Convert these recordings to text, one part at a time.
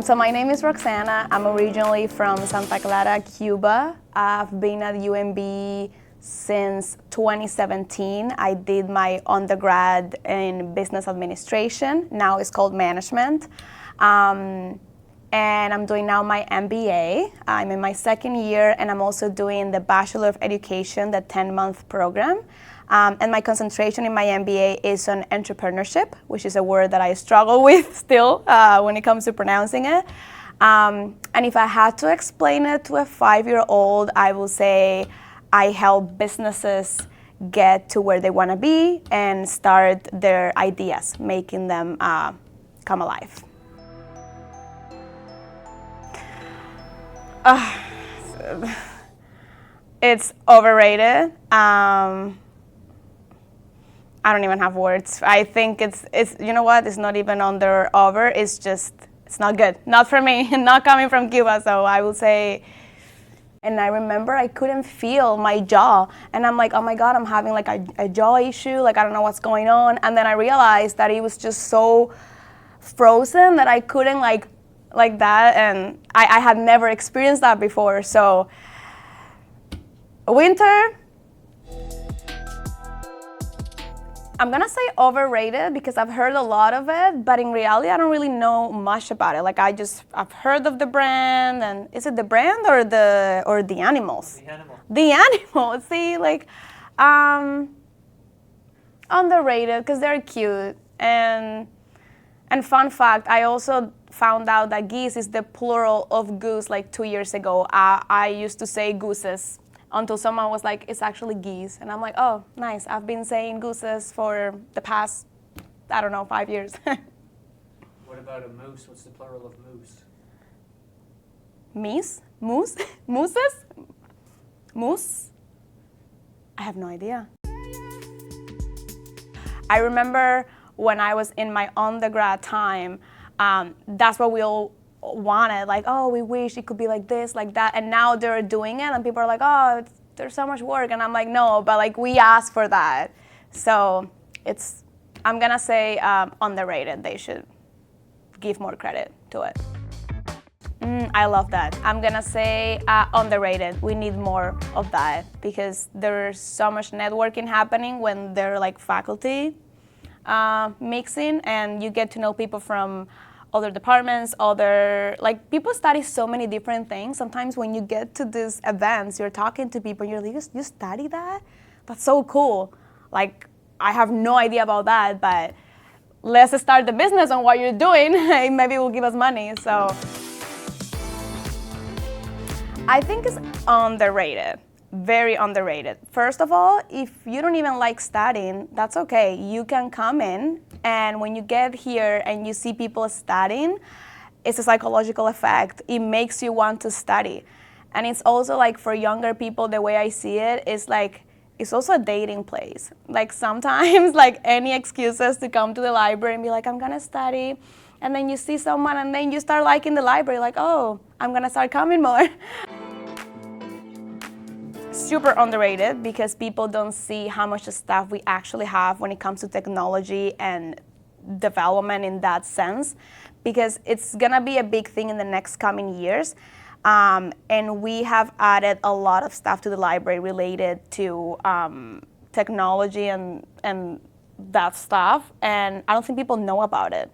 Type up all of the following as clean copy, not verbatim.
So my name is Roxana. I'm originally from Santa Clara, Cuba. I've been at UNB since 2017. I did my undergrad in business administration. Now it's called management. And I'm doing now my MBA. I'm in my second year, and I'm also doing the Bachelor of Education, the 10-month program. And my concentration in my MBA is on entrepreneurship, which is a word that I struggle with still when it comes to pronouncing it. And if I had to explain it to a 5-year-old, I will say I help businesses get to where they want to be and start their ideas, making them come alive. It's overrated. I don't even have words. I think it's you know what? It's not even under over. It's just, it's not good. Not for me. Not coming from Cuba. So I will say. And I remember I couldn't feel my jaw, and I'm like, oh my God, I'm having like a jaw issue. Like I don't know what's going on. And then I realized that it was just so frozen that I couldn't like that, and I had never experienced that before. So winter, I'm gonna say overrated because I've heard a lot of it, but in reality I don't really know much about it. Like I've heard of the brand, and is it the brand or the animals? The animal. The animal. See, like underrated because they're cute. And fun fact, I also found out that geese is the plural of goose like 2 years ago. I used to say gooses until someone was like, it's actually geese. And I'm like, oh, nice. I've been saying gooses for the past, I don't know, 5 years. What about a moose? What's the plural of moose? Meese? Moose? Mooses? Moose? I have no idea. I remember when I was in my undergrad time, that's what we all wanted. Like, oh, we wish it could be like this, like that. And now they're doing it, and people are like, oh, there's so much work. And I'm like, no, but like we asked for that. So I'm gonna say underrated. They should give more credit to it. I love that. I'm gonna say underrated. We need more of that because there's so much networking happening when they're like faculty mixing, and you get to know people from other departments, like people study so many different things. Sometimes when you get to these events, you're talking to people, you're like, you study that? That's so cool. Like, I have no idea about that, but let's start the business on what you're doing. Maybe it will give us money. So I think it's underrated. Very underrated. First of all, if you don't even like studying, that's okay. You can come in, and when you get here and you see people studying, it's a psychological effect. It makes you want to study. And it's also like for younger people, the way I see it is like, it's also a dating place. Like sometimes like any excuses to come to the library and be like, I'm gonna study. And then you see someone and then you start liking the library, like, oh, I'm gonna start coming more. Super underrated because people don't see how much stuff we actually have when it comes to technology and development in that sense, because it's gonna be a big thing in the next coming years. And we have added a lot of stuff to the library related to technology and that stuff, and I don't think people know about it.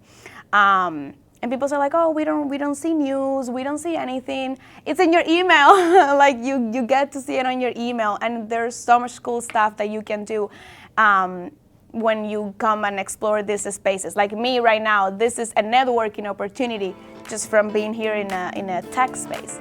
And people say like, oh, we don't see news, we don't see anything. It's in your email. Like you get to see it on your email, and there's so much cool stuff that you can do when you come and explore these spaces. Like me right now, this is a networking opportunity just from being here in a tech space.